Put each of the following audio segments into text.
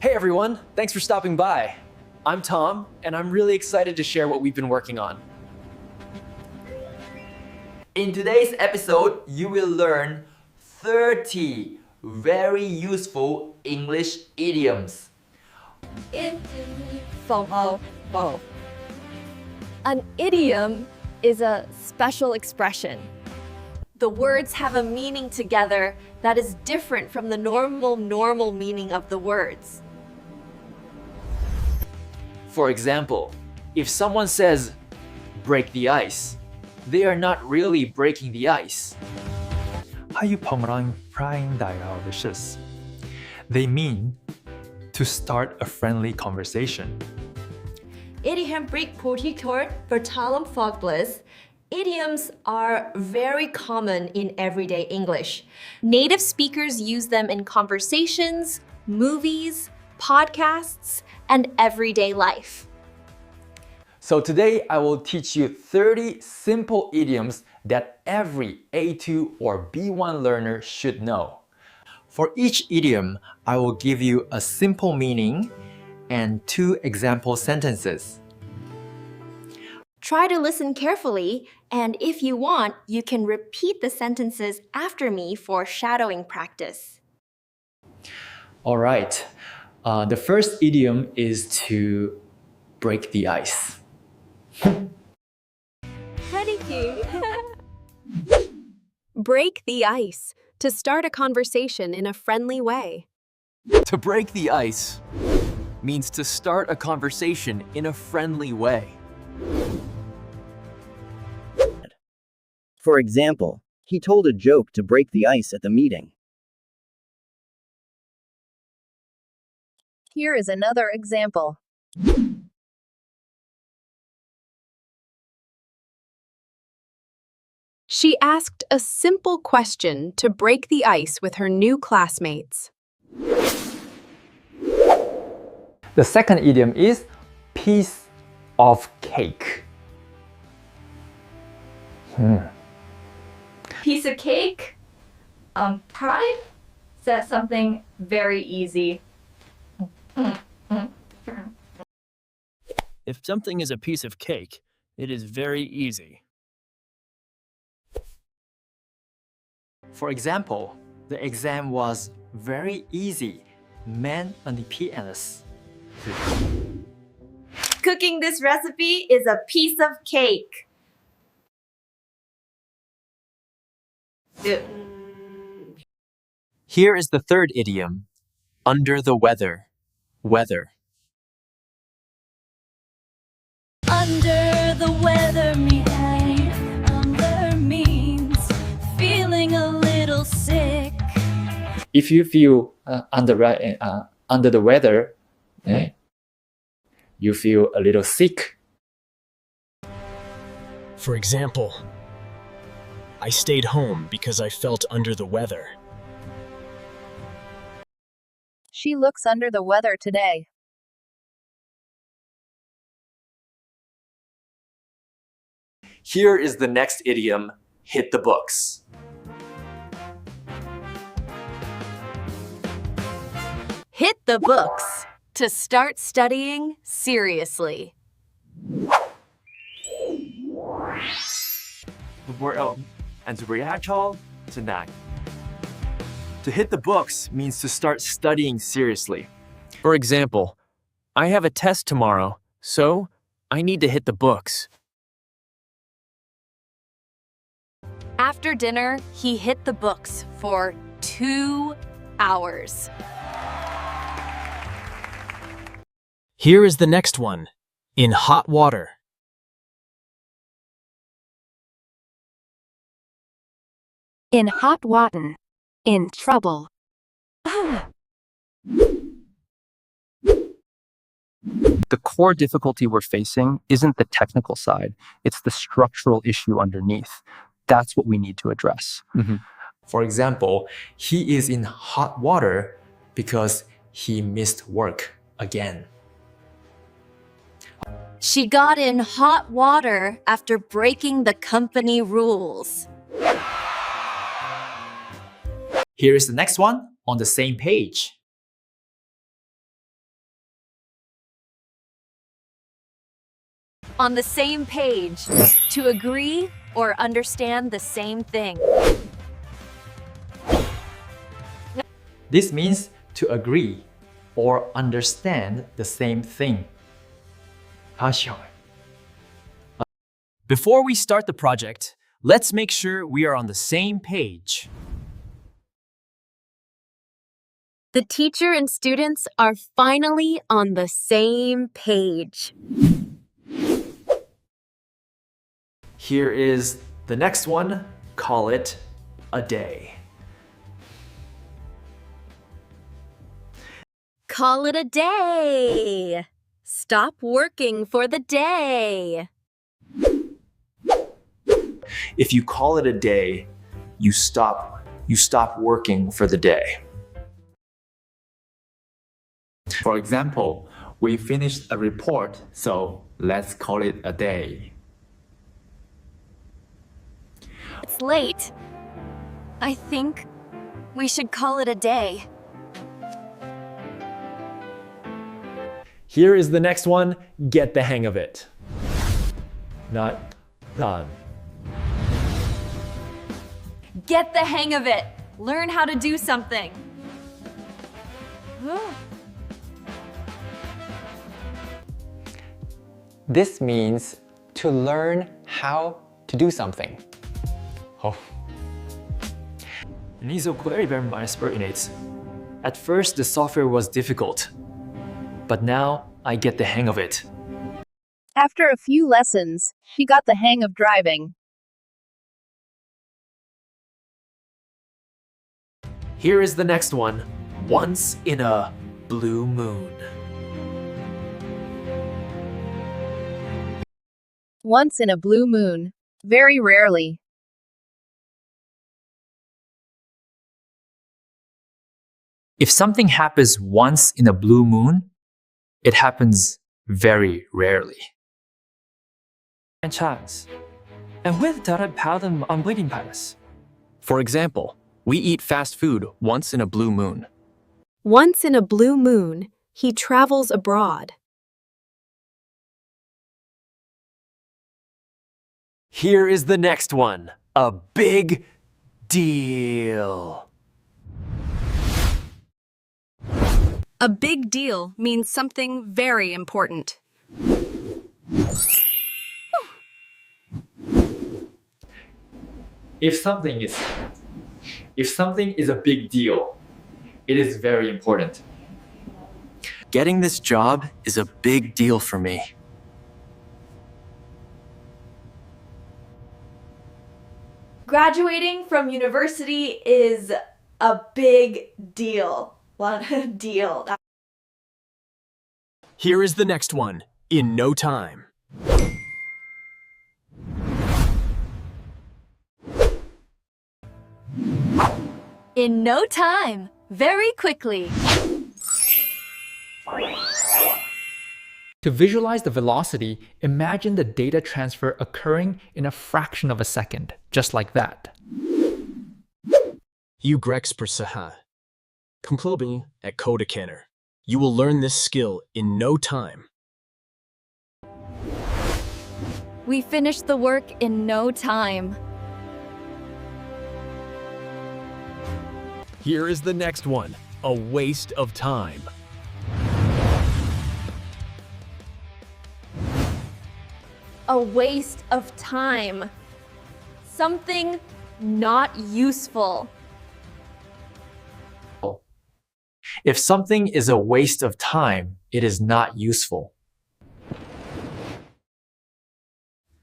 Hey everyone, thanks for stopping by. I'm Tom, and I'm really excited to share what we've been working on. In today's episode, you will learn 30 very useful English idioms. An idiom is a special expression. The words have a meaning together that is different from the normal meaning of the words. For example, if someone says, break the ice, they are not really breaking the ice. 하이퍼머랑 프라잉 다이아오르시스. They mean to start a friendly conversation. Idiom break politiker vertalen folklis. Idioms are very common in everyday English. Native speakers use them in conversations, movies, podcasts, and everyday life. So today I will teach you 30 simple idioms that every A2 or B1 learner should know. For each idiom, I will give you a simple meaning and 2 example sentences. Try to listen carefully, and if you want, you can repeat the sentences after me for shadowing practice. All right, the first idiom is to break the ice. Break the ice. To start a conversation in a friendly way. To break the ice means to start a conversation in a friendly way. For example, he told a joke to break the ice at the meeting. Here is another example. She asked a simple question to break the ice with her new classmates. The second idiom is piece of cake. Piece of cake? Pride says something very easy. If something is a piece of cake, it is very easy. For example, the exam was very easy. Men 언니 PNS. Cooking this recipe is a piece of cake. Here is the third idiom, under the weather. Weather. Under the weather means feeling a little sick. If you feel under the weather, you feel a little sick. For example, I stayed home because I felt under the weather. She looks under the weather today. Here is the next idiom, hit the books. Hit the books to start studying seriously. And to react tonight. To hit the books means to start studying seriously. For example, I have a test tomorrow, so I need to hit the books. After dinner, he hit the books for 2 hours. Here is the next one, in hot water. In hot water. In trouble. The core difficulty we're facing isn't the technical side, it's the structural issue underneath. That's what we need to address. For example, he is in hot water because he missed work again. She got in hot water after breaking the company rules. Here is the next one on the same page. on the same page, to agree or understand the same thing. This means to agree or understand the same thing. 다시 한번. Before we start the project, let's make sure we are on the same page. The teacher and students are finally on the same page. Here is the next one. Call it a day. Call it a day. Stop working for the day. If you call it a day, you stop working for the day. For example, we finished a report, so let's call it a day. It's late. I think we should call it a day. Here is the next one. Get the hang of it. Not done. Get the hang of it. Learn how to do something. This means to learn how to do something. Oh. Niso kuäriber minus spurinates. At first, the software was difficult, but now I get the hang of it. After a few lessons, she got the hang of driving. Here is the next one. Once in a blue moon. Once in a blue moon. Very rarely. If something happens once in a blue moon, it happens very rarely. And chance. And with that pattern on bleeding palace. For example, we eat fast food once in a blue moon. Once in a blue moon, he travels abroad. Here is the next one. A big deal. A big deal means something very important. If something is a big deal, it is very important. Getting this job is a big deal for me. Graduating from university is a big deal. What a deal. Here is the next one. In no time. In no time, very quickly. To visualize the velocity, imagine the data transfer occurring in a fraction of a second, just like that. You Grex per saha. Complobi at Kodakanner. You will learn this skill in no time. We finished the work in no time. Here is the next one. A waste of time. A waste of time. Something not useful. If something is a waste of time, it is not useful.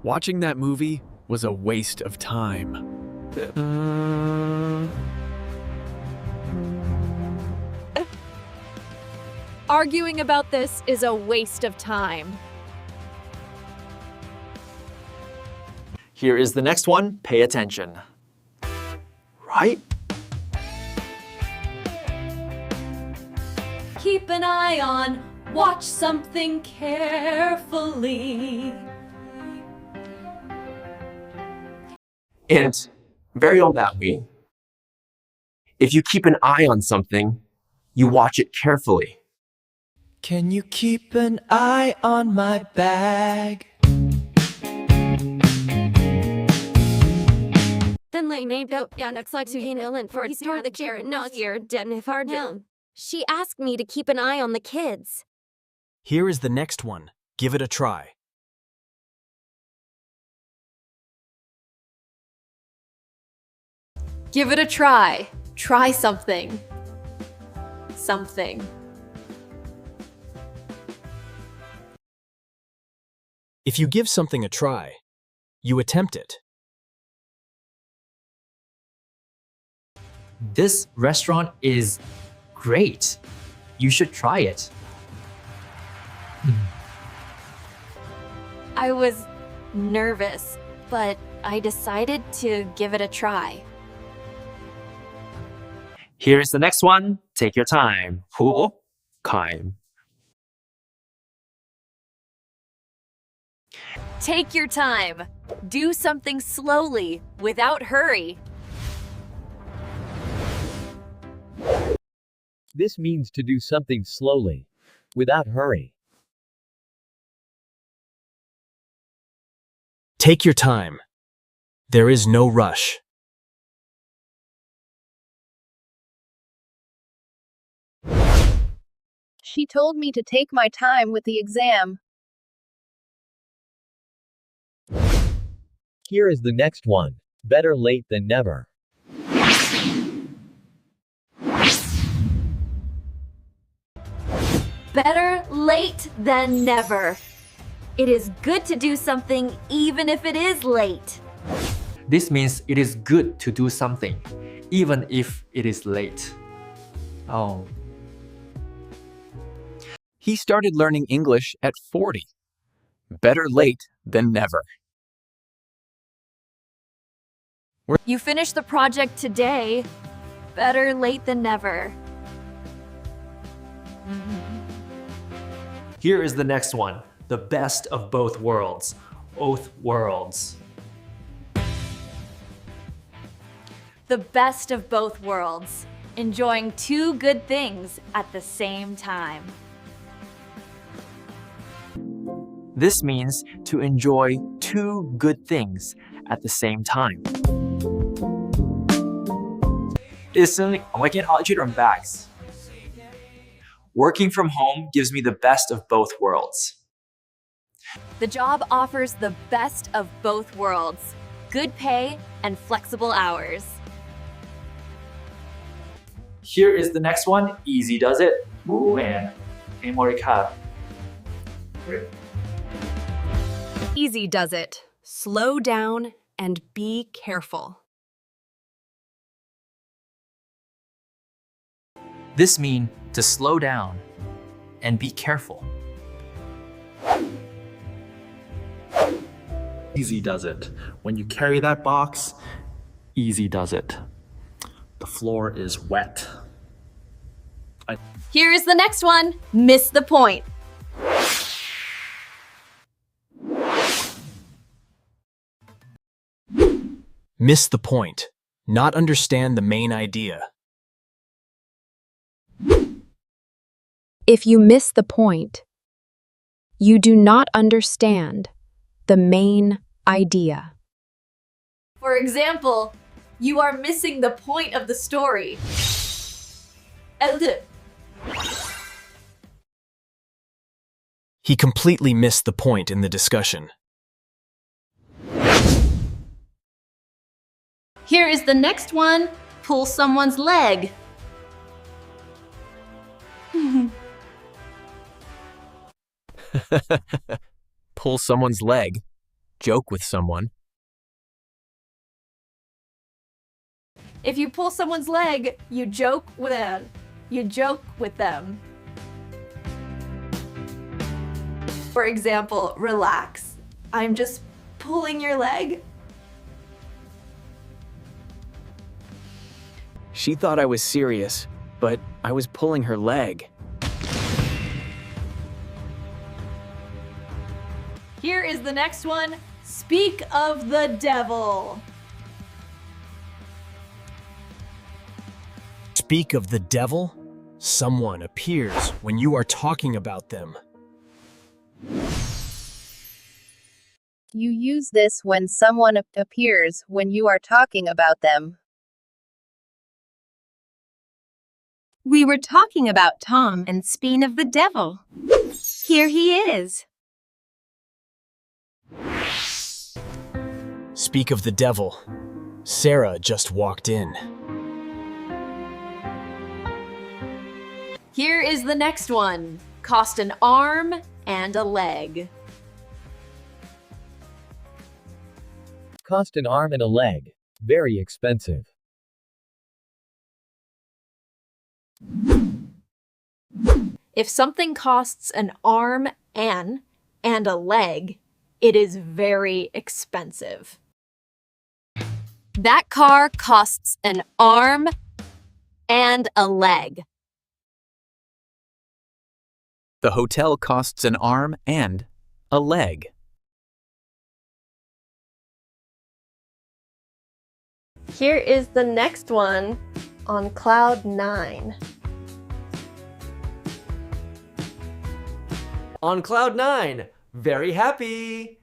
Watching that movie was a waste of time. Arguing about this is a waste of time. Here is the next one. Pay attention. Right? Keep an eye on, watch something carefully. And very on that way. If you keep an eye on something, you watch it carefully. Can you keep an eye on my bag? Then they named out next like to Ellen for store the chair not here far down. She asked me to keep an eye on the kids. Here is the next one. Give it a try. Give it a try. Try something. Something. If you give something a try, you attempt it. This restaurant is great. You should try it. I was nervous, but I decided to give it a try. Here's the next one. Take your time. time. Take your time. Do something slowly, without hurry. This means to do something slowly, without hurry. Take your time. There is no rush. She told me to take my time with the exam. Here is the next one. Better late than never. Better late than never. It is good to do something even if it is late. This means it is good to do something, even if it is late. Oh. He started learning English at 40. Better late than never. You finished the project today. Better late than never. Here is the next one. The best of both worlds. Both worlds. The best of both worlds. Enjoying two good things at the same time. This means to enjoy two good things at the same time. Instantly, I'm working hard to run bags. Working from home gives me the best of both worlds. The job offers the best of both worlds. Good pay and flexible hours. Here is the next one. Easy does it. Ooh, and Morika. Easy does it. Slow down and be careful. This means to slow down and be careful. Easy does it. When you carry that box, easy does it. The floor is wet. Here is the next one. Miss the point. Miss the point. Not understand the main idea. If you miss the point, you do not understand the main idea. For example, you are missing the point of the story. He completely missed the point in the discussion. Here is the next one. Pull someone's leg. Pull someone's leg. Joke with someone. If you pull someone's leg, you joke with them. You joke with them. For example, relax. I'm just pulling your leg. She thought I was serious, but I was pulling her leg. Here is the next one. Speak of the devil. Speak of the devil? Someone appears when you are talking about them. You use this when someone appears when you are talking about them. We were talking about Tom and speaking of the devil. Here he is. Speak of the devil. Sarah just walked in. Here is the next one. Cost an arm and a leg. Cost an arm and a leg. Very expensive. If something costs an arm and a leg, it is very expensive. That car costs an arm and a leg. The hotel costs an arm and a leg. Here is the next one on cloud 9. On cloud 9, very happy.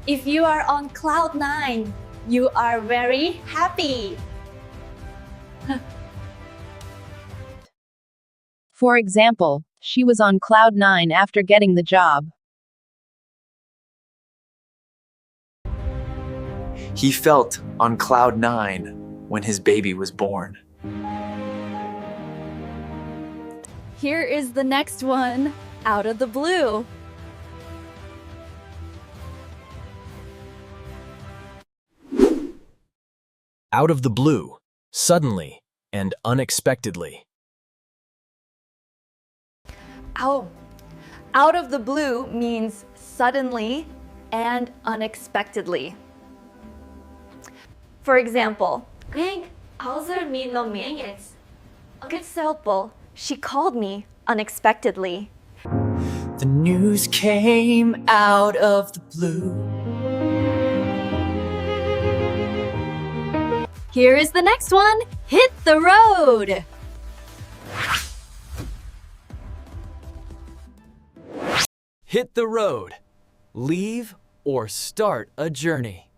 If you are on cloud 9, you are very happy. For example, she was on cloud 9 after getting the job. He felt on cloud 9 when his baby was born. Here is the next one, out of the blue. Out of the blue, suddenly and unexpectedly. Out of the blue means suddenly and unexpectedly. For example, she called me unexpectedly. The news came out of the blue. Here is the next one, hit the road. Hit the road. Leave or start a journey.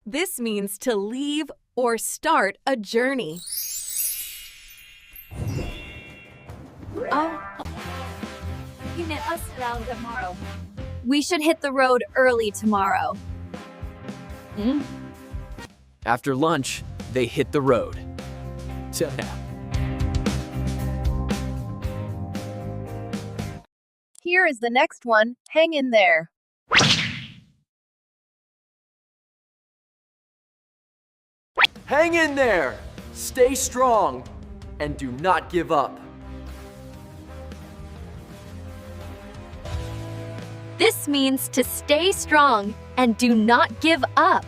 This means to leave or start a journey. You met us around tomorrow. We should hit the road early tomorrow. After lunch, they hit the road. Till now. Here is the next one, hang in there. Hang in there, stay strong, and do not give up. This means to stay strong and do not give up.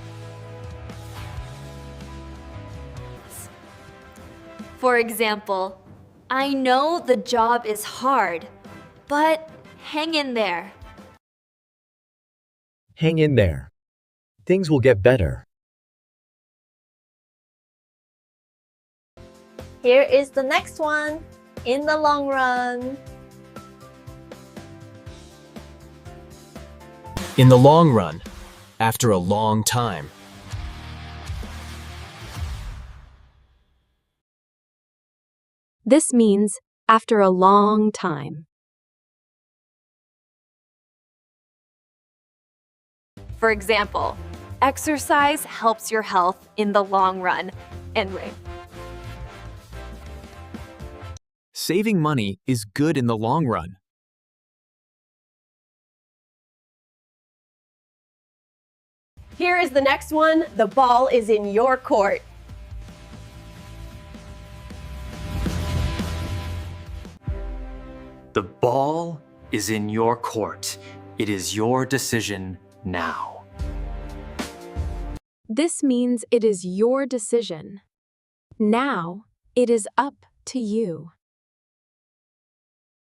For example, I know the job is hard, but hang in there. Hang in there. Things will get better. Here is the next one, in the long run. In the long run, after a long time. This means after a long time. For example, exercise helps your health in the long run. Saving money is good in the long run. Here is the next one, the ball is in your court. The ball is in your court. It is your decision now. This means it is your decision. Now, it is up to you.